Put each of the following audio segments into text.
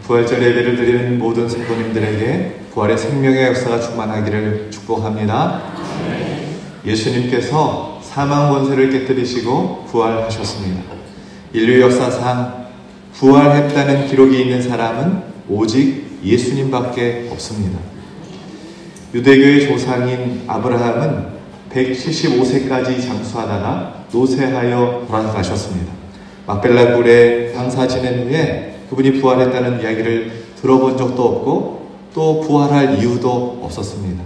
부활절 예배를 드리는 모든 성도님들에게 부활의 생명의 역사가 충만하기를 축복합니다. 예수님께서 사망 권세를 깨뜨리시고 부활하셨습니다. 인류 역사상 부활했다는 기록이 있는 사람은 오직 예수님밖에 없습니다. 유대교의 조상인 아브라함은 175세까지 장수하다가 노쇠하여 돌아가셨습니다. 막벨라 굴에 장사 지낸 후에 그분이 부활했다는 이야기를 들어본 적도 없고 또 부활할 이유도 없었습니다.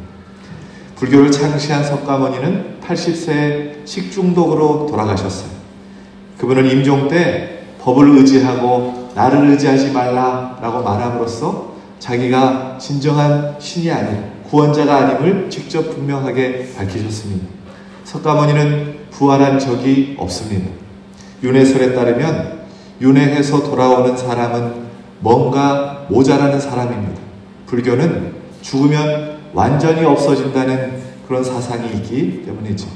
불교를 창시한 석가모니는 80세에 식중독으로 돌아가셨어요. 그분은 임종 때 법을 의지하고 나를 의지하지 말라라고 말함으로써 자기가 진정한 신이 아닌 구원자가 아님을 직접 분명하게 밝히셨습니다. 석가모니는 부활한 적이 없습니다. 윤회설에 따르면 윤회해서 돌아오는 사람은 뭔가 모자라는 사람입니다. 불교는 죽으면 완전히 없어진다는 그런 사상이 있기 때문이죠.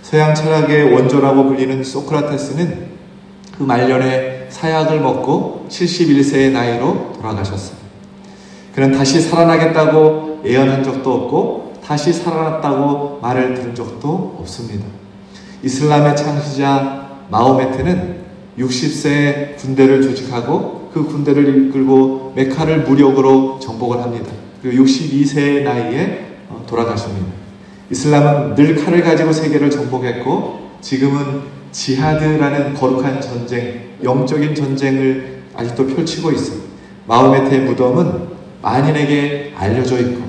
서양 철학의 원조라고 불리는 소크라테스는 그 말년에 사약을 먹고 71세의 나이로 돌아가셨어요. 그는 다시 살아나겠다고 예언한 적도 없고 다시 살아났다고 말을 들은 적도 없습니다. 이슬람의 창시자 마호메트는 60세에 군대를 조직하고 그 군대를 이끌고 메카를 무력으로 정복을 합니다. 그리고 62세의 나이에 돌아가십니다. 이슬람은 늘 칼을 가지고 세계를 정복했고 지금은 지하드라는 거룩한 전쟁, 영적인 전쟁을 아직도 펼치고 있어요. 마호메트의 무덤은 만인에게 알려져 있고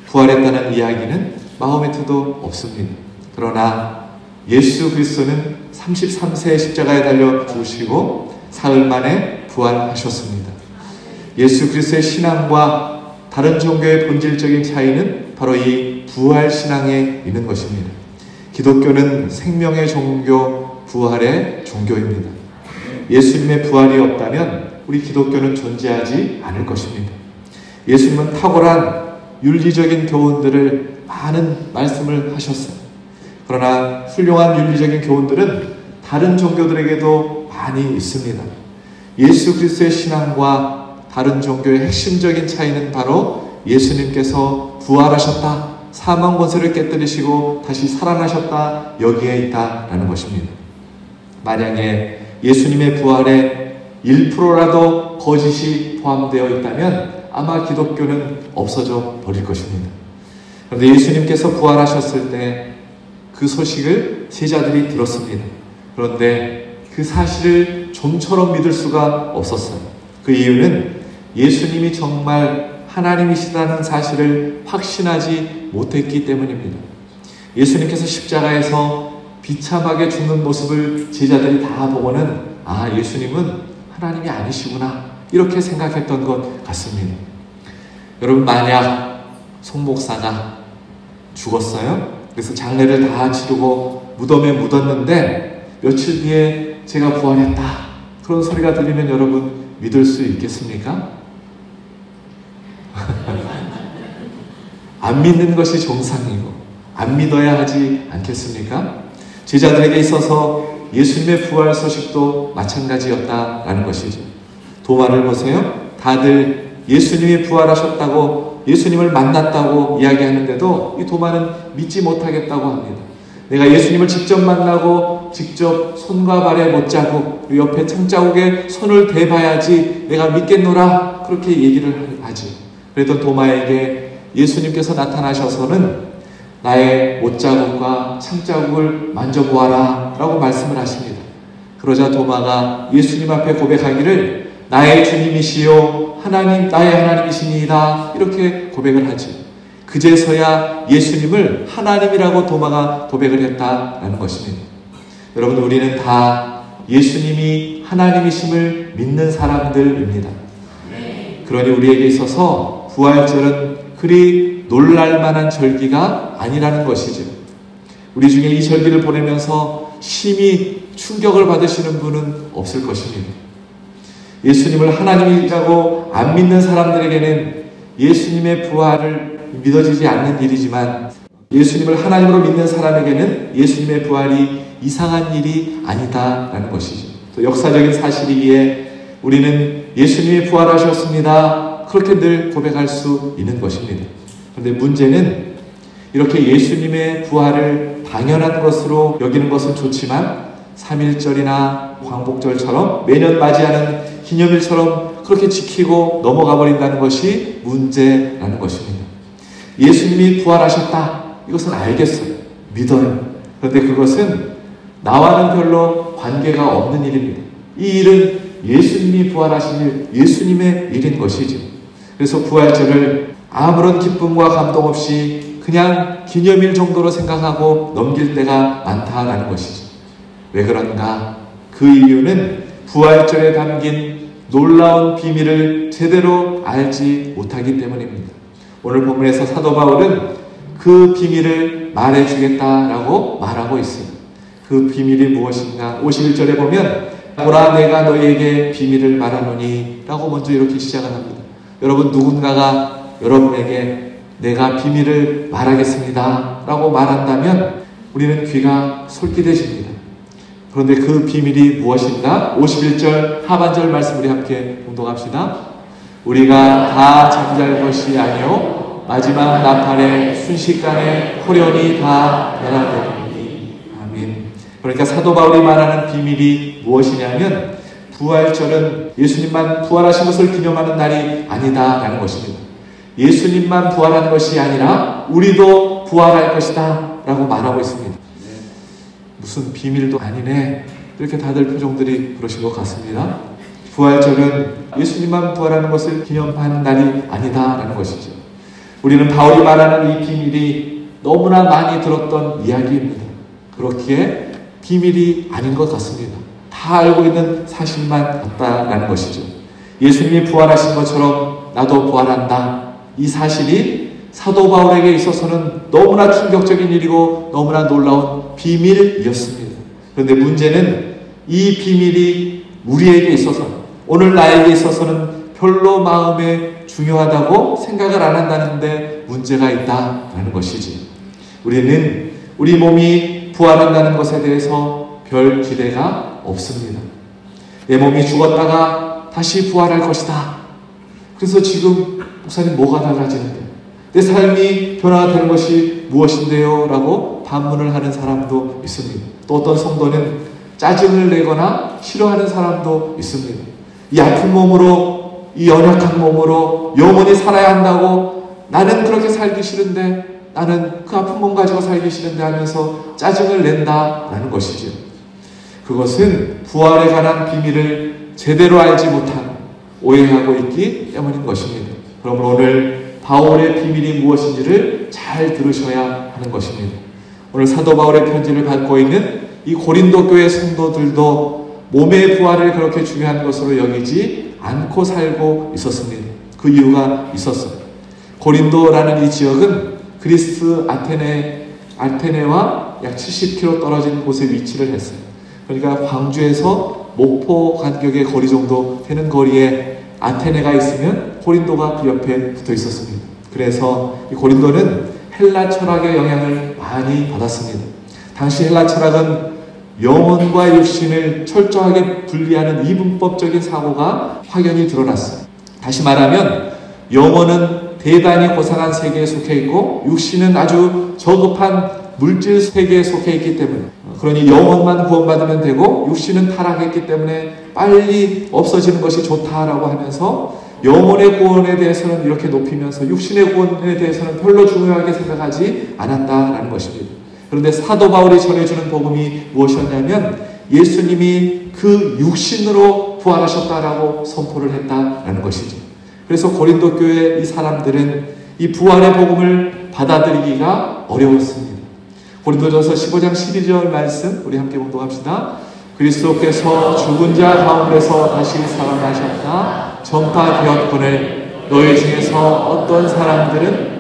부활했다는 이야기는 마호메트도 없습니다. 그러나 예수 그리스도는 33세에 십자가에 달려 죽으시고 사흘 만에 부활하셨습니다. 예수 그리스도의 신앙과 다른 종교의 본질적인 차이는 바로 이 부활 신앙에 있는 것입니다. 기독교는 생명의 종교, 부활의 종교입니다. 예수님의 부활이 없다면 우리 기독교는 존재하지 않을 것입니다. 예수님은 탁월한 윤리적인 교훈들을 많은 말씀을 하셨어요. 그러나 훌륭한 윤리적인 교훈들은 다른 종교들에게도 많이 있습니다. 예수 그리스도의 신앙과 다른 종교의 핵심적인 차이는 바로 예수님께서 부활하셨다, 사망 권세를 깨뜨리시고 다시 살아나셨다, 여기에 있다라는 것입니다. 만약에 예수님의 부활에 1%라도 거짓이 포함되어 있다면 아마 기독교는 없어져 버릴 것입니다. 그런데 예수님께서 부활하셨을 때 그 소식을 제자들이 들었습니다. 그런데 그 사실을 좀처럼 믿을 수가 없었어요. 그 이유는 예수님이 정말 하나님이시다는 사실을 확신하지 못했기 때문입니다. 예수님께서 십자가에서 비참하게 죽는 모습을 제자들이 다 보고는 아, 예수님은 하나님이 아니시구나 이렇게 생각했던 것 같습니다. 여러분, 만약 송 목사가 죽었어요. 그래서 장례를 다 치르고 무덤에 묻었는데 며칠 뒤에 제가 부활했다 그런 소리가 들리면 여러분 믿을 수 있겠습니까? 안 믿는 것이 정상이고 안 믿어야 하지 않겠습니까? 제자들에게 있어서 예수님의 부활 소식도 마찬가지였다라는 것이죠. 도마를 보세요. 다들 예수님이 부활하셨다고 예수님을 만났다고 이야기하는데도 이 도마는 믿지 못하겠다고 합니다. 내가 예수님을 직접 만나고 직접 손과 발에 못자국 그리고 옆에 창자국에 손을 대봐야지 내가 믿겠노라 그렇게 얘기를 하지. 그랬던 도마에게 예수님께서 나타나셔서는 나의 못자국과 창자국을 만져보아라 라고 말씀을 하십니다. 그러자 도마가 예수님 앞에 고백하기를 나의 주님이시요 하나님 나의 하나님이시니이다 이렇게 고백을 하지. 그제서야 예수님을 하나님이라고 도마가 고백을 했다라는 것입니다. 여러분, 우리는 다 예수님이 하나님이심을 믿는 사람들입니다. 그러니 우리에게 있어서 부활절은 그리 놀랄만한 절기가 아니라는 것이죠. 우리 중에 이 절기를 보내면서 심히 충격을 받으시는 분은 없을 것입니다. 예수님을 하나님이라고 안 믿는 사람들에게는 예수님의 부활을 믿어지지 않는 일이지만 예수님을 하나님으로 믿는 사람에게는 예수님의 부활이 이상한 일이 아니다라는 것이죠. 또 역사적인 사실이기에 우리는 예수님이 부활하셨습니다. 그렇게 늘 고백할 수 있는 것입니다. 그런데 문제는 이렇게 예수님의 부활을 당연한 것으로 여기는 것은 좋지만 3.1절이나 광복절처럼 매년 맞이하는 기념일처럼 그렇게 지키고 넘어가 버린다는 것이 문제라는 것입니다. 예수님이 부활하셨다. 이것은 알겠어요. 믿어요. 그런데 그것은 나와는 별로 관계가 없는 일입니다. 이 일은 예수님이 부활하신 일, 예수님의 일인 것이죠. 그래서 부활절을 아무런 기쁨과 감동 없이 그냥 기념일 정도로 생각하고 넘길 때가 많다라는 것이죠. 왜 그런가? 그 이유는 부활절에 담긴 놀라운 비밀을 제대로 알지 못하기 때문입니다. 오늘 본문에서 사도 바울은 그 비밀을 말해주겠다라고 말하고 있습니다. 그 비밀이 무엇인가? 51절에 보면 보라 내가 너희에게 비밀을 말하노니 라고 먼저 이렇게 시작을 합니다. 여러분, 누군가가 여러분에게 내가 비밀을 말하겠습니다 라고 말한다면 우리는 귀가 솔깃해집니다. 그런데 그 비밀이 무엇인가? 51절 하반절 말씀 우리 함께 봉독합시다. 우리가 다 잠잘 것이 아니요 마지막 나팔에 순식간에 호련히 다 멸하되리니. 아멘. 그러니까 사도 바울이 말하는 비밀이 무엇이냐면 부활절은 예수님만 부활하신 것을 기념하는 날이 아니다라는 것입니다. 예수님만 부활한 것이 아니라 우리도 부활할 것이다 라고 말하고 있습니다. 무슨 비밀도 아니네, 이렇게 다들 표정들이 그러신 것 같습니다. 부활절은 예수님만 부활하는 것을 기념하는 날이 아니다라는 것이죠. 우리는 바울이 말하는 이 비밀이 너무나 많이 들었던 이야기입니다. 그렇기에 비밀이 아닌 것 같습니다. 다 알고 있는 사실만 같다라는 것이죠. 예수님이 부활하신 것처럼 나도 부활한다. 이 사실이 사도 바울에게 있어서는 너무나 충격적인 일이고 너무나 놀라운 비밀이었습니다. 그런데 문제는 이 비밀이 우리에게 있어서, 오늘 나에게 있어서는 별로 마음에 중요하다고 생각을 안 한다는데 문제가 있다라는 것이지. 우리는 우리 몸이 부활한다는 것에 대해서 별 기대가 없습니다. 내 몸이 죽었다가 다시 부활할 것이다. 그래서 지금 목사님 뭐가 달라지는데? 내 삶이 변화가 되는 것이 무엇인데요? 라고 반문을 하는 사람도 있습니다. 또 어떤 성도는 짜증을 내거나 싫어하는 사람도 있습니다. 이 아픈 몸으로, 이 연약한 몸으로 영원히 살아야 한다고, 나는 그렇게 살기 싫은데, 나는 그 아픈 몸 가지고 살기 싫은데 하면서 짜증을 낸다라는 것이죠. 그것은 부활에 관한 비밀을 제대로 알지 못한, 오해하고 있기 때문인 것입니다. 그러므로 오늘 바울의 비밀이 무엇인지를 잘 들으셔야 하는 것입니다. 오늘 사도 바울의 편지를 받고 있는 이 고린도 교회 성도들도 몸의 부활을 그렇게 중요한 것으로 여기지 않고 살고 있었습니다. 그 이유가 있었어요. 고린도라는 이 지역은 그리스 아테네와 약 70km 떨어진 곳에 위치를 했어요. 그러니까 광주에서 목포 간격의 거리 정도 되는 거리에 아테네가 있으면 고린도가 그 옆에 붙어 있었습니다. 그래서 이 고린도는 헬라 철학의 영향을 많이 받았습니다. 당시 헬라 철학은 영혼과 육신을 철저하게 분리하는 이분법적인 사고가 확연히 드러났어요. 다시 말하면 영혼은 대단히 고상한 세계에 속해 있고 육신은 아주 저급한 물질 세계에 속해 있기 때문에, 그러니 영혼만 구원받으면 되고 육신은 타락했기 때문에 빨리 없어지는 것이 좋다라고 하면서 영혼의 구원에 대해서는 이렇게 높이면서 육신의 구원에 대해서는 별로 중요하게 생각하지 않았다라는 것입니다. 그런데 사도 바울이 전해주는 복음이 무엇이었냐면 예수님이 그 육신으로 부활하셨다라고 선포를 했다라는 것이죠. 그래서 고린도 교회 이 사람들은 이 부활의 복음을 받아들이기가 어려웠습니다. 고린도전서 15장 12절 말씀 우리 함께 봉독합시다. 그리스도께서 죽은 자 가운데서 다시 살아나셨다 전파되었거늘 너희 중에서 어떤 사람들은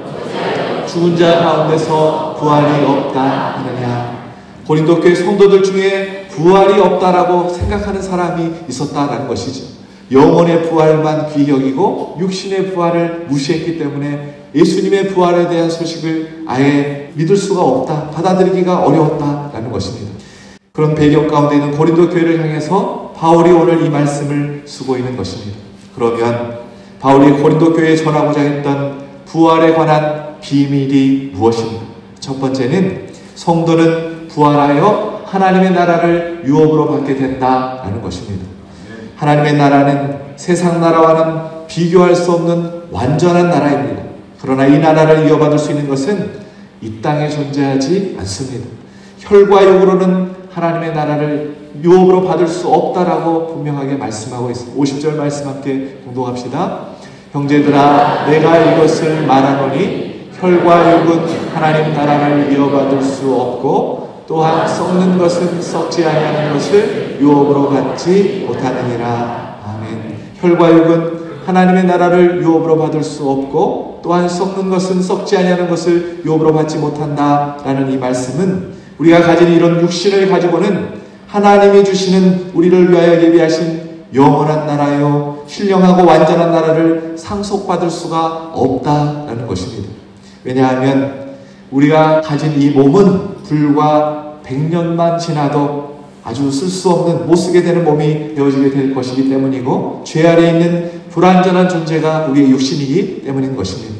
죽은 자 가운데서 부활이 없다 하느냐. 고린도 교회 성도들 중에 부활이 없다라고 생각하는 사람이 있었다라는 것이죠. 영혼의 부활만 귀히 여기고 육신의 부활을 무시했기 때문에 예수님의 부활에 대한 소식을 아예 믿을 수가 없다, 받아들이기가 어려웠다라는 것입니다. 그런 배경 가운데 있는 고린도 교회를 향해서 바울이 오늘 이 말씀을 쓰고 있는 것입니다. 그러면 바울이 고린도 교회에 전하고자 했던 부활에 관한 비밀이 무엇인가? 첫 번째는 성도는 부활하여 하나님의 나라를 유업으로 받게 된다라는 것입니다. 하나님의 나라는 세상 나라와는 비교할 수 없는 완전한 나라입니다. 그러나 이 나라를 이어받을 수 있는 것은 이 땅에 존재하지 않습니다. 혈과 육으로는 하나님의 나라를 유업으로 받을 수 없다라고 분명하게 말씀하고 있습니다. 50절 말씀 함께 공독합시다. 형제들아, 내가 이것을 말하노니 혈과 육은 하나님 나라를 이어받을 수 없고 또한 썩는 것은 썩지 아니하는 것을 유업으로 받지 못하느니라. 아멘. 혈과 육은 하나님의 나라를 유업으로 받을 수 없고 또한 썩는 것은 썩지 아니하는 것을 유업으로 받지 못한다라는 이 말씀은 우리가 가진 이런 육신을 가지고는 하나님이 주시는 우리를 위하여 예비하신 영원한 나라요 신령하고 완전한 나라를 상속받을 수가 없다라는 것입니다. 왜냐하면 우리가 가진 이 몸은 불과 100년만 지나도 아주 쓸 수 없는 못 쓰게 되는 몸이 되어지게 될 것이기 때문이고 죄 아래 있는 불완전한 존재가 우리의 육신이기 때문인 것입니다.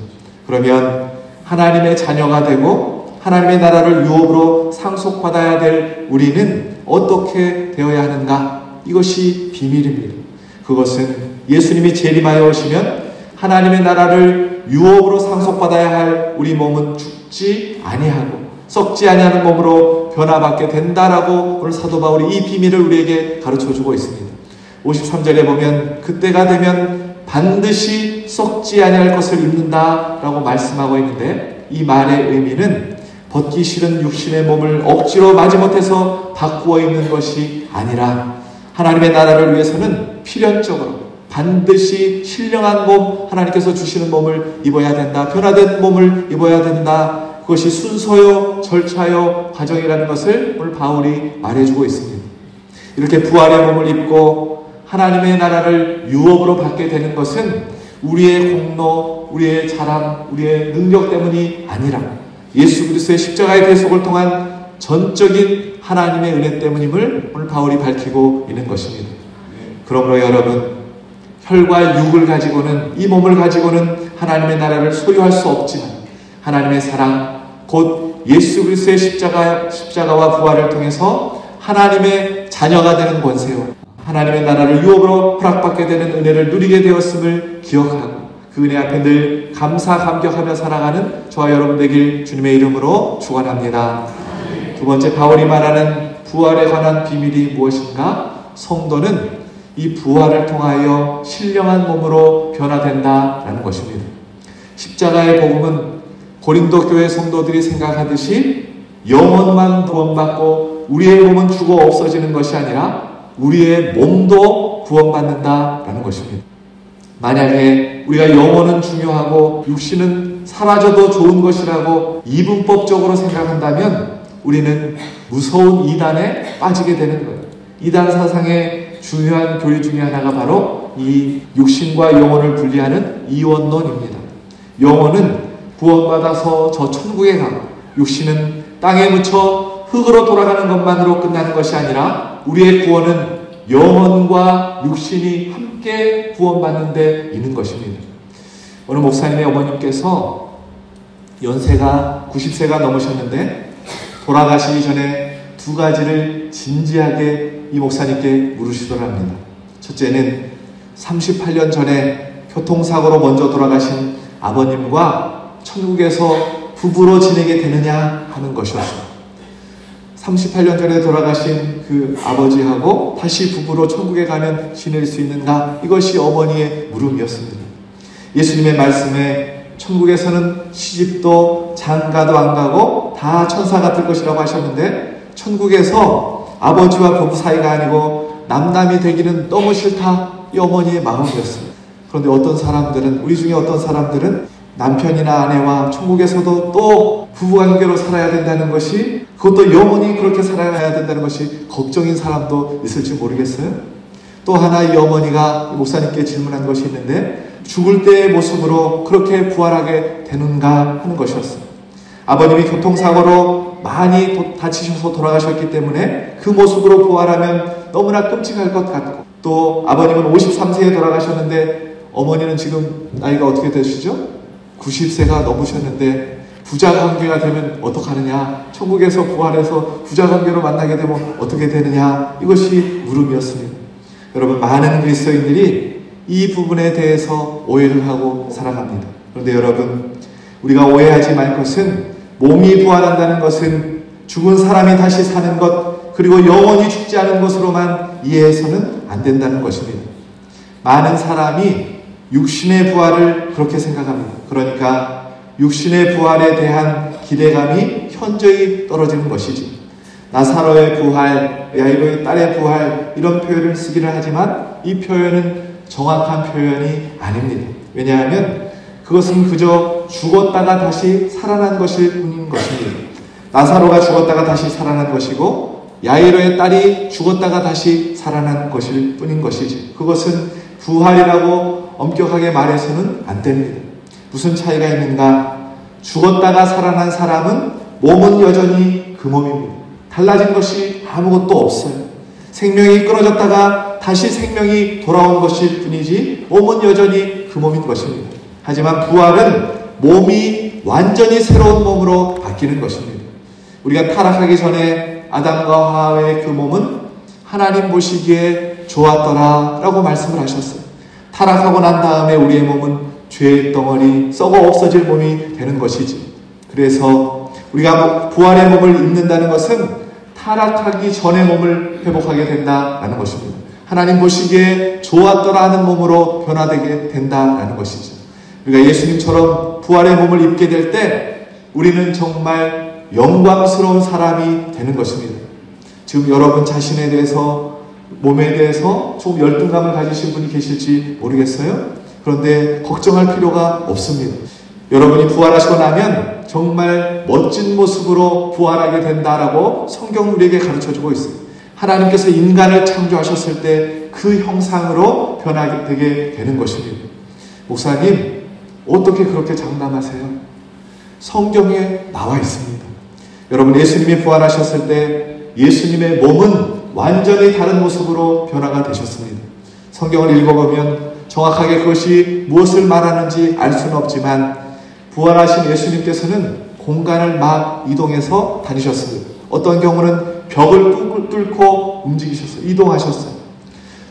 그러면 하나님의 자녀가 되고 하나님의 나라를 유업으로 상속받아야 될 우리는 어떻게 되어야 하는가? 이것이 비밀입니다. 그것은 예수님이 재림하여 오시면 하나님의 나라를 유업으로 상속받아야 할 우리 몸은 죽지 아니하고 썩지 아니하는 몸으로 변화받게 된다라고 오늘 사도 바울이 이 비밀을 우리에게 가르쳐주고 있습니다. 53절에 보면 그때가 되면 반드시 썩지 아니할 것을 입는다라고 말씀하고 있는데 이 말의 의미는 벗기 싫은 육신의 몸을 억지로 마지못해서 바꾸어 입는 것이 아니라 하나님의 나라를 위해서는 필연적으로 반드시 신령한 몸, 하나님께서 주시는 몸을 입어야 된다. 변화된 몸을 입어야 된다. 그것이 순서요, 절차요, 과정이라는 것을 오늘 바울이 말해주고 있습니다. 이렇게 부활의 몸을 입고 하나님의 나라를 유업으로 받게 되는 것은 우리의 공로, 우리의 자랑, 우리의 능력 때문이 아니라 예수 그리스도의 십자가의 대속을 통한 전적인 하나님의 은혜 때문임을 오늘 바울이 밝히고 있는 것입니다. 그러므로 여러분, 혈과 육을 가지고는, 이 몸을 가지고는 하나님의 나라를 소유할 수 없지만 하나님의 사랑, 곧 예수 그리스도의 십자가와 부활을 통해서 하나님의 자녀가 되는 권세와 하나님의 나라를 유업으로 허락받게 되는 은혜를 누리게 되었음을 기억하고 그 은혜 앞에 늘 감사 감격하며 살아가는 저와 여러분 되길 주님의 이름으로 축원합니다. 두 번째, 바울이 말하는 부활에 관한 비밀이 무엇인가? 성도는 이 부활을 통하여 신령한 몸으로 변화된다라는 것입니다. 십자가의 복음은 고린도 교회 성도들이 생각하듯이 영혼만 구원받고 우리의 몸은 죽어 없어지는 것이 아니라 우리의 몸도 구원받는다라는 것입니다. 만약에 우리가 영혼은 중요하고 육신은 사라져도 좋은 것이라고 이분법적으로 생각한다면 우리는 무서운 이단에 빠지게 되는 거예요. 이단 사상의 중요한 교리 중에 하나가 바로 이 육신과 영혼을 분리하는 이원론입니다. 영혼은 구원받아서 저 천국에 가고 육신은 땅에 묻혀 흙으로 돌아가는 것만으로 끝나는 것이 아니라 우리의 구원은 영혼과 육신이 함께 구원받는 데 있는 것입니다. 어느 목사님의 어머님께서 연세가 90세가 넘으셨는데 돌아가시기 전에 두 가지를 진지하게 이 목사님께 물으시더랍니다. 첫째는 38년 전에 교통사고로 먼저 돌아가신 아버님과 천국에서 부부로 지내게 되느냐 하는 것이었어요. 38년 전에 돌아가신 그 아버지하고 다시 부부로 천국에 가면 지낼 수 있는가? 이것이 어머니의 물음이었습니다. 예수님의 말씀에 천국에서는 시집도 장가도 안 가고 다 천사 같을 것이라고 하셨는데 천국에서 아버지와 부부 사이가 아니고 남남이 되기는 너무 싫다. 이 어머니의 마음이었어요. 그런데 어떤 사람들은, 우리 중에 어떤 사람들은 남편이나 아내와 천국에서도 또 부부관계로 살아야 된다는 것이, 그것도 영원히 그렇게 살아야 된다는 것이 걱정인 사람도 있을지 모르겠어요. 또 하나 이 어머니가 목사님께 질문한 것이 있는데 죽을 때의 모습으로 그렇게 부활하게 되는가 하는 것이었어요. 아버님이 교통사고로 많이 다치셔서 돌아가셨기 때문에 그 모습으로 부활하면 너무나 끔찍할 것 같고, 또 아버님은 53세에 돌아가셨는데 어머니는 지금 나이가 어떻게 되시죠? 90세가 넘으셨는데 부자 관계가 되면 어떡하느냐? 천국에서 부활해서 부자 관계로 만나게 되면 어떻게 되느냐? 이것이 물음이었습니다. 여러분, 많은 그리스도인들이 이 부분에 대해서 오해를 하고 살아갑니다. 그런데 여러분, 우리가 오해하지 말 것은 몸이 부활한다는 것은 죽은 사람이 다시 사는 것, 그리고 영원히 죽지 않은 것으로만 이해해서는 안 된다는 것입니다. 많은 사람이 육신의 부활을 그렇게 생각합니다. 그러니까 육신의 부활에 대한 기대감이 현저히 떨어지는 것이지. 나사로의 부활, 야이로의 딸의 부활, 이런 표현을 쓰기를 하지만 이 표현은 정확한 표현이 아닙니다. 왜냐하면 그것은 그저 죽었다가 다시 살아난 것일 뿐인 것입니다. 나사로가 죽었다가 다시 살아난 것이고 야이로의 딸이 죽었다가 다시 살아난 것일 뿐인 것이지, 그것은 부활이라고 엄격하게 말해서는 안 됩니다. 무슨 차이가 있는가? 죽었다가 살아난 사람은 몸은 여전히 그 몸입니다. 달라진 것이 아무것도 없어요. 생명이 끊어졌다가 다시 생명이 돌아온 것일 뿐이지 몸은 여전히 그 몸인 것입니다. 하지만 부활은 몸이 완전히 새로운 몸으로 바뀌는 것입니다. 우리가 타락하기 전에 아담과 하와의 그 몸은 하나님 보시기에 좋았더라 라고 말씀을 하셨어요. 타락하고 난 다음에 우리의 몸은 죄의 덩어리, 썩어 없어질 몸이 되는 것이지. 그래서 우리가 부활의 몸을 입는다는 것은 타락하기 전의 몸을 회복하게 된다라는 것입니다. 하나님 보시기에 좋았더라 하는 몸으로 변화되게 된다라는 것이죠. 우리가 예수님처럼 부활의 몸을 입게 될 때 우리는 정말 영광스러운 사람이 되는 것입니다. 지금 여러분 자신에 대해서, 몸에 대해서 좀 열등감을 가지신 분이 계실지 모르겠어요. 그런데 걱정할 필요가 없습니다. 여러분이 부활하시고 나면 정말 멋진 모습으로 부활하게 된다라고 성경 우리에게 가르쳐주고 있습니다. 하나님께서 인간을 창조하셨을 때 그 형상으로 변하게 되게 되는 것입니다. 목사님, 어떻게 그렇게 장담하세요? 성경에 나와 있습니다. 여러분, 예수님이 부활하셨을 때 예수님의 몸은 완전히 다른 모습으로 변화가 되셨습니다. 성경을 읽어보면 정확하게 그것이 무엇을 말하는지 알 수는 없지만 부활하신 예수님께서는 공간을 막 이동해서 다니셨습니다. 어떤 경우는 벽을 뚫고 움직이셨어요. 이동하셨어요.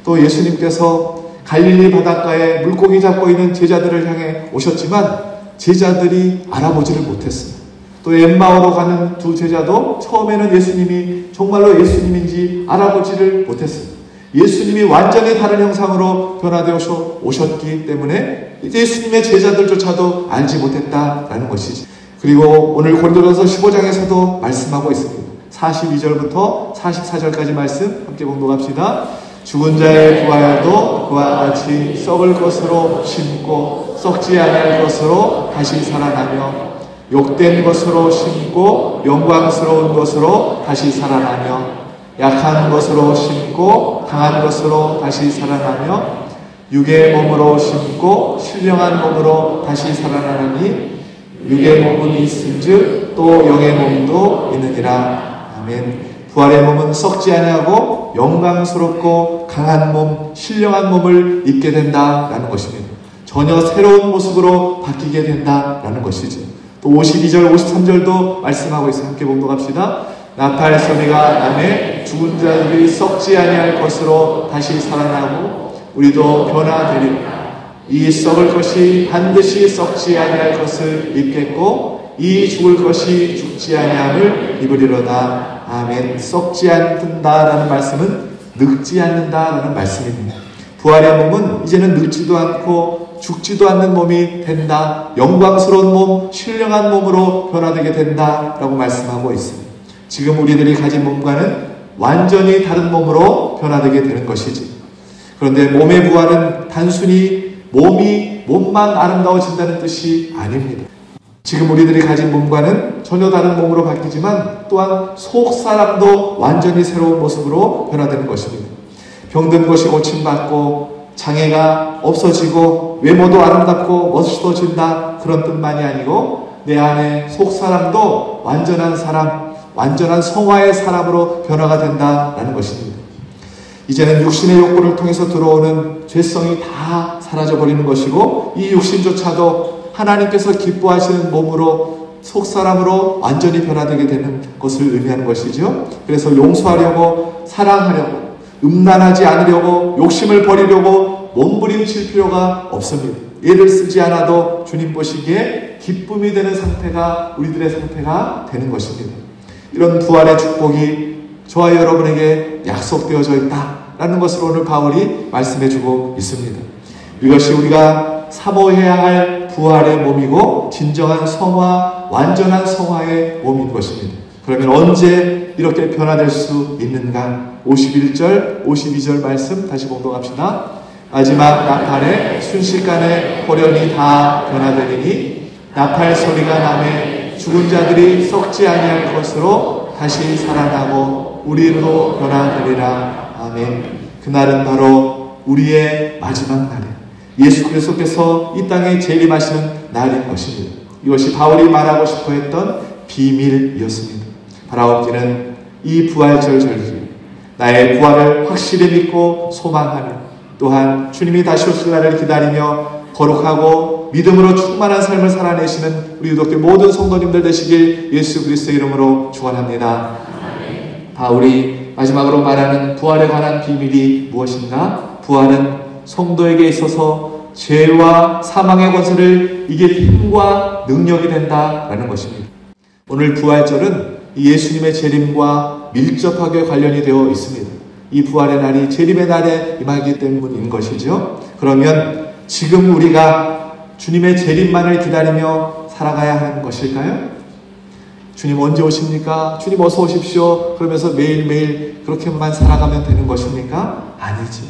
또 예수님께서 갈릴리 바닷가에 물고기 잡고 있는 제자들을 향해 오셨지만 제자들이 알아보지를 못했어요. 또 엠마오로 가는 두 제자도 처음에는 예수님이 정말로 예수님인지 알아보지를 못했어요. 예수님이 완전히 다른 형상으로 변화되어 오셨기 때문에 예수님의 제자들조차도 알지 못했다라는 것이지. 그리고 오늘 고린도전서 15장에서도 말씀하고 있습니다. 42절부터 44절까지 말씀 함께 봉독합시다. 죽은 자의 부활도 그와 같이 썩을 것으로 심고 썩지 아니할 것으로 다시 살아나며 욕된 것으로 심고 영광스러운 것으로 다시 살아나며 약한 것으로 심고 강한 것으로 다시 살아나며 육의 몸으로 심고 신령한 몸으로 다시 살아나니 육의 몸은 있은즉 또 영의 몸도 있느니라. 아멘. 부활의 몸은 썩지 아니하고 영광스럽고 강한 몸, 신령한 몸을 입게 된다라는 것입니다. 전혀 새로운 모습으로 바뀌게 된다라는 것이죠. 또 52절, 53절도 말씀하고 있어요. 함께 봉독합시다. 나팔 소리가 나매 죽은 자들이 썩지 아니할 것으로 다시 살아나고 우리도 변화되리라. 이 썩을 것이 반드시 썩지 아니할 것을 입겠고 이 죽을 것이 죽지 아니함을 입으리로다. 아멘. 썩지 않는다라는 말씀은 늙지 않는다라는 말씀입니다. 부활의 몸은 이제는 늙지도 않고 죽지도 않는 몸이 된다. 영광스러운 몸, 신령한 몸으로 변화되게 된다라고 말씀하고 있습니다. 지금 우리들이 가진 몸과는 완전히 다른 몸으로 변화되게 되는 것이지. 그런데 몸의 부활은 단순히 몸만 아름다워진다는 뜻이 아닙니다. 지금 우리들이 가진 몸과는 전혀 다른 몸으로 바뀌지만 또한 속 사람도 완전히 새로운 모습으로 변화되는 것입니다. 병든 것이 고침받고 장애가 없어지고 외모도 아름답고 멋있어진다, 그런 뜻만이 아니고 내 안에 속 사람도 완전한 사람, 완전한 성화의 사람으로 변화가 된다라는 것입니다. 이제는 육신의 욕구를 통해서 들어오는 죄성이 다 사라져버리는 것이고, 이 육신조차도 하나님께서 기뻐하시는 몸으로, 속사람으로 완전히 변화되게 되는 것을 의미하는 것이죠. 그래서 용서하려고, 사랑하려고, 음란하지 않으려고, 욕심을 버리려고 몸부림칠 필요가 없습니다. 애를 쓰지 않아도 주님 보시기에 기쁨이 되는 상태가 우리들의 상태가 되는 것입니다. 이런 부활의 축복이 저와 여러분에게 약속되어져 있다라는 것을 오늘 바울이 말씀해주고 있습니다. 이것이 우리가 사모해야 할 부활의 몸이고 진정한 성화, 완전한 성화의 몸인 것입니다. 그러면 언제 이렇게 변화될 수 있는가? 51절, 52절 말씀 다시 봉독합시다. 마지막 나팔에 순식간에 호련히 다 변화되리니 나팔 소리가 나매 죽은 자들이 썩지 아니할 것으로 다시 살아나고 우리로 변화되리라. 아멘. 그날은 바로 우리의 마지막 날이에요. 예수 그리스도께서 이 땅에 재림하시는 날인 것입니다. 이것이 바울이 말하고 싶어 했던 비밀이었습니다. 바라옵기는 이 부활절 절기, 나의 부활을 확실히 믿고 소망하며 또한 주님이 다시 오실 날을 기다리며 거룩하고 믿음으로 충만한 삶을 살아내시는 우리 유독교 모든 성도님들 되시길 예수 그리스도의 이름으로 축원합니다. 바울이 마지막으로 말하는 부활에 관한 비밀이 무엇인가? 부활은 성도에게 있어서 죄와 사망의 권세를 이길 힘과 능력이 된다라는 것입니다. 오늘 부활절은 예수님의 재림과 밀접하게 관련이 되어 있습니다. 이 부활의 날이 재림의 날에 임하기 때문인 것이죠. 그러면 지금 우리가 주님의 재림만을 기다리며 살아가야 하는 것일까요? 주님 언제 오십니까? 주님 어서 오십시오. 그러면서 매일매일 그렇게만 살아가면 되는 것입니까? 아니지.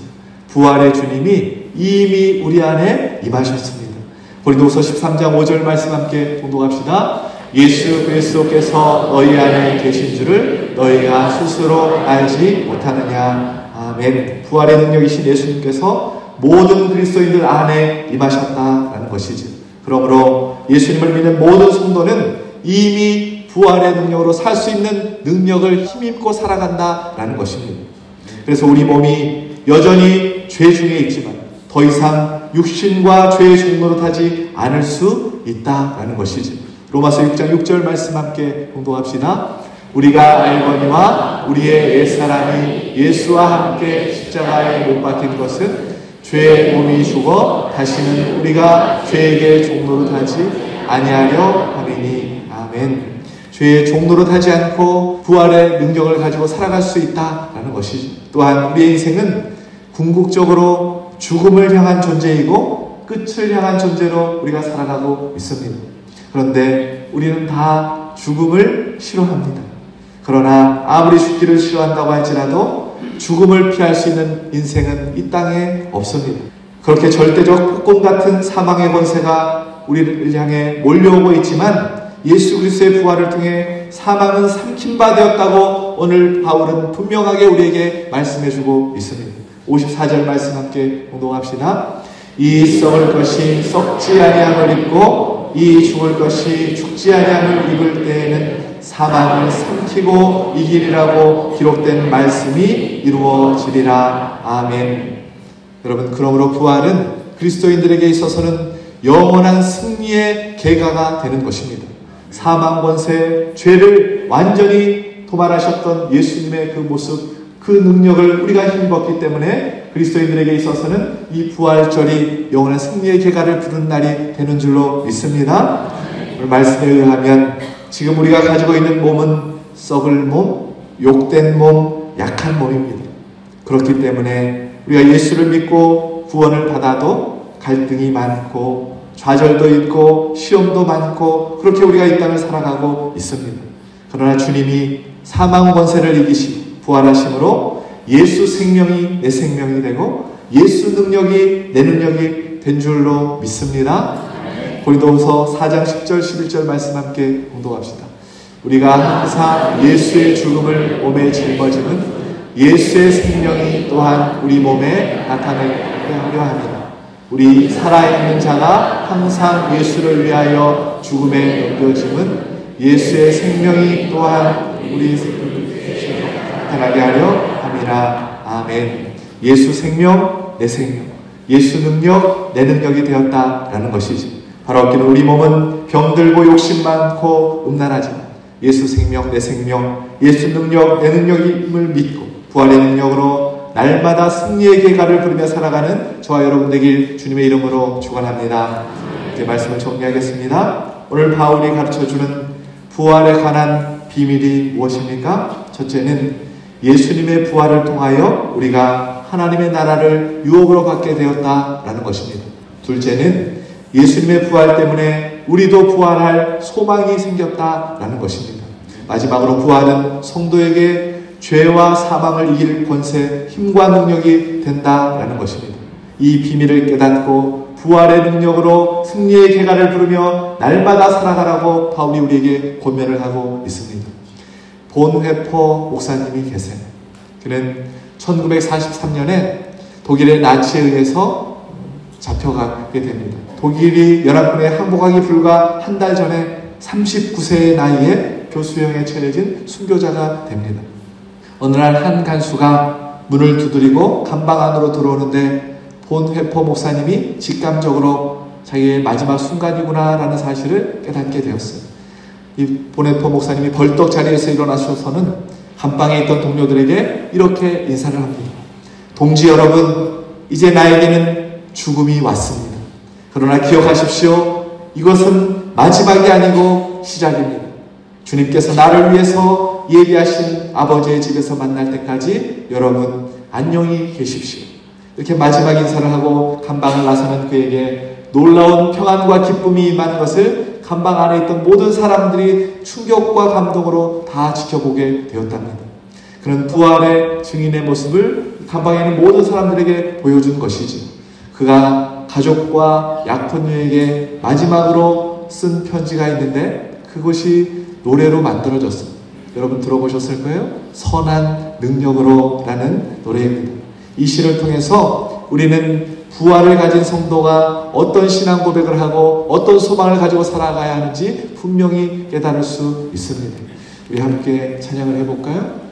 부활의 주님이 이미 우리 안에 임하셨습니다. 고린도후서 13장 5절 말씀 함께 봉독합시다. 예수 그리스도께서 너희 안에 계신 줄을 너희가 스스로 알지 못하느냐. 아멘. 부활의 능력이신 예수님께서 모든 그리스도인들 안에 임하셨다라는 것이죠. 그러므로 예수님을 믿는 모든 성도는 이미 부활의 능력으로 살 수 있는 능력을 힘입고 살아간다라는 것입니다. 그래서 우리 몸이 여전히 죄 중에 있지만 더 이상 육신과 죄의 종로로 타지 않을 수 있다라는 것이죠. 로마서 6장 6절 말씀 함께 공독합시다. 우리가 알거니와 우리의 옛사람이 예수와 함께 십자가에 못 박힌 것은 죄의 몸이 죽어 다시는 우리가 죄에게 종로로 타지 아니하려 함이니. 아멘. 죄의 종로로 타지 않고 부활의 능력을 가지고 살아갈 수 있다라는 것이죠. 또한 우리의 인생은 궁극적으로 죽음을 향한 존재이고 끝을 향한 존재로 우리가 살아가고 있습니다. 그런데 우리는 다 죽음을 싫어합니다. 그러나 아무리 죽기를 싫어한다고 할지라도 죽음을 피할 수 있는 인생은 이 땅에 없습니다. 그렇게 절대적 폭군 같은 사망의 권세가 우리를 향해 몰려오고 있지만 예수 그리스도의 부활을 통해 사망은 삼킨 바 되었다고 오늘 바울은 분명하게 우리에게 말씀해주고 있습니다. 54절 말씀 함께 공독합시다. 이 썩을 것이 썩지 아니함을 입고 이 죽을 것이 죽지 아니함을 입을 때에는 사망을 삼키고 이기리라고 기록된 말씀이 이루어지리라. 아멘. 여러분, 그러므로 부활은 그리스도인들에게 있어서는 영원한 승리의 계가가 되는 것입니다. 사망 권세, 죄를 완전히 도말하셨던 예수님의 그 모습, 그 능력을 우리가 힘입었기 때문에 그리스도인들에게 있어서는 이 부활절이 영원한 승리의 계가를 부른 날이 되는 줄로 믿습니다. 오늘 말씀에 의하면 지금 우리가 가지고 있는 몸은 썩을 몸, 욕된 몸, 약한 몸입니다. 그렇기 때문에 우리가 예수를 믿고 구원을 받아도 갈등이 많고 좌절도 있고 시험도 많고 그렇게 우리가 이 땅을 살아가고 있습니다. 그러나 주님이 사망 권세를 이기시고 부활하심으로 예수 생명이 내 생명이 되고 예수 능력이 내 능력이 된 줄로 믿습니다. 고린도후서 4장 10절 11절 말씀 함께 공독합시다. 우리가 항상 예수의 죽음을 몸에 짊어지는 예수의 생명이 또한 우리 몸에 나타내게 하려 합니다. 우리 살아있는 자가 항상 예수를 위하여 죽음에 넘겨짐은 예수의 생명이 또한 우리 나타나게 하려 함이라. 아멘. 예수 생명, 내 생명. 예수 능력, 내 능력이 되었다라는 것이지. 바로 없기는 우리 몸은 병들고 욕심 많고 음란하지만 예수 생명, 내 생명, 예수 능력, 내 능력임을 믿고 부활의 능력으로 날마다 승리의 계가를 부르며 살아가는 저와 여러분 되길 주님의 이름으로 축원합니다. 이제 말씀을 정리하겠습니다. 오늘 바울이 가르쳐주는 부활에 관한 비밀이 무엇입니까? 첫째는 예수님의 부활을 통하여 우리가 하나님의 나라를 유업으로 받게 되었다라는 것입니다. 둘째는 예수님의 부활 때문에 우리도 부활할 소망이 생겼다라는 것입니다. 마지막으로 부활은 성도에게 죄와 사망을 이길 권세, 힘과 능력이 된다라는 것입니다. 이 비밀을 깨닫고 부활의 능력으로 승리의 계가를 부르며 날마다 살아가라고 바울이 우리에게 권면을 하고 있습니다. 본회포 목사님이 계세요. 그는 1943년에 독일의 나치에 의해서 잡혀가게 됩니다. 독일이 연합군에 항복하기 불과 한 달 전에 39세의 나이에 교수형에 처해진 순교자가 됩니다. 어느 날 한 간수가 문을 두드리고 감방 안으로 들어오는데 본회포 목사님이 직감적으로 자기의 마지막 순간이구나 라는 사실을 깨닫게 되었어요. 이 본회포 목사님이 벌떡 자리에서 일어나셔서는 감방에 있던 동료들에게 이렇게 인사를 합니다. 동지 여러분, 이제 나에게는 죽음이 왔습니다. 그러나 기억하십시오. 이것은 마지막이 아니고 시작입니다. 주님께서 나를 위해서 예비하신 아버지의 집에서 만날 때까지 여러분 안녕히 계십시오. 이렇게 마지막 인사를 하고 감방을 나서는 그에게 놀라운 평안과 기쁨이 임하는 것을 감방 안에 있던 모든 사람들이 충격과 감동으로 다 지켜보게 되었답니다. 그는 부활의 증인의 모습을 감방에 있는 모든 사람들에게 보여준 것이지. 그가 가족과 약혼녀에게 마지막으로 쓴 편지가 있는데 그것이 노래로 만들어졌습니다. 여러분 들어보셨을 거예요? 선한 능력으로 라는 노래입니다. 이 시를 통해서 우리는 부활을 가진 성도가 어떤 신앙 고백을 하고 어떤 소망을 가지고 살아가야 하는지 분명히 깨달을 수 있습니다. 우리 함께 찬양을 해볼까요?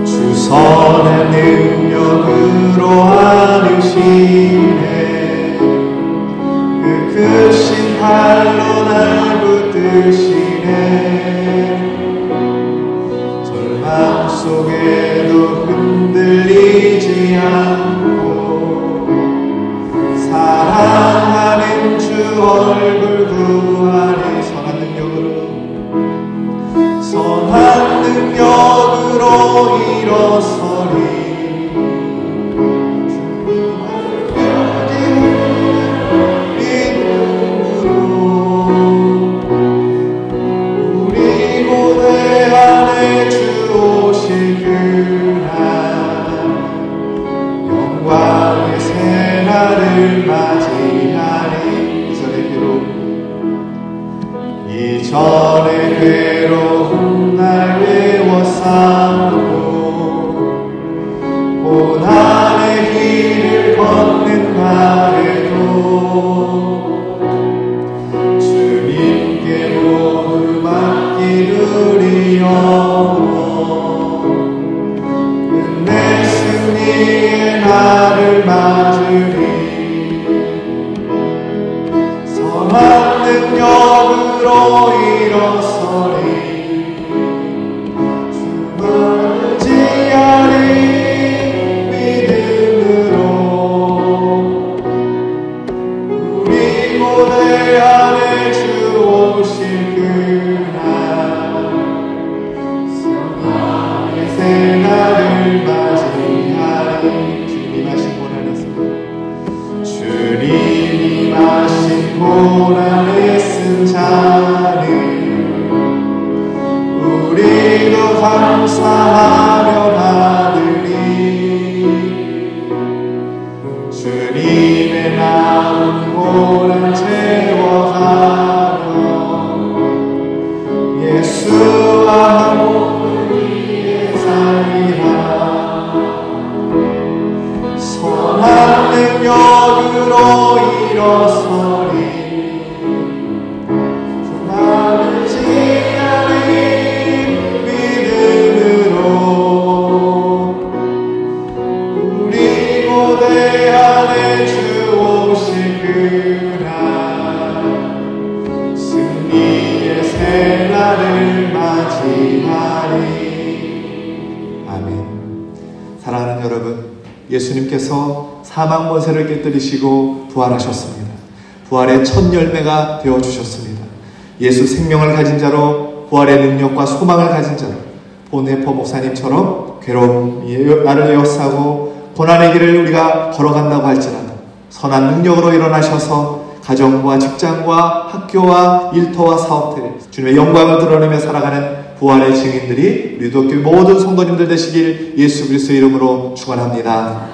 주 선한 능력으로 하시네. 그 크신 팔로 날 붙드시네. 절망 속에도 흔들리지 않고 사랑하는 주 얼굴 구하니 선한 능력으로 일어서리. 이전의 괴로움 날 외워싸고 고난의 길을 걷는다 해도 주님께 모두 맡기리여. 끝내 승리의 날을 맞으리. 선한 능력으로 일어서리. 주 맞이하리 믿음으로. 우리 모두 안에 주 오실 그날 승리의 새날을 맞이하리. 주님 하신 고난에서 주님이 마신 고난에 쓴 자는 우리도 감사하며 받으리. 주님의 남은 고난 채워가며 예수와 함께 살리라. 선한 주의 날을 맞이하리. 아멘. 사랑하는 여러분, 예수님께서 사망 권세를 깨뜨리시고 부활하셨습니다. 부활의 첫 열매가 되어주셨습니다. 예수 생명을 가진 자로, 부활의 능력과 소망을 가진 자로, 본해퍼 목사님처럼 괴로운 나를 에워싸고 고난의 길을 우리가 걸어간다고 할지라도 선한 능력으로 일어나셔서 가정과 직장과 학교와 일터와 사업들 주님의 영광을 드러내며 살아가는 부활의 증인들이 우리 기독교 모든 성도님들 되시길 예수 그리스도의 이름으로 축원합니다.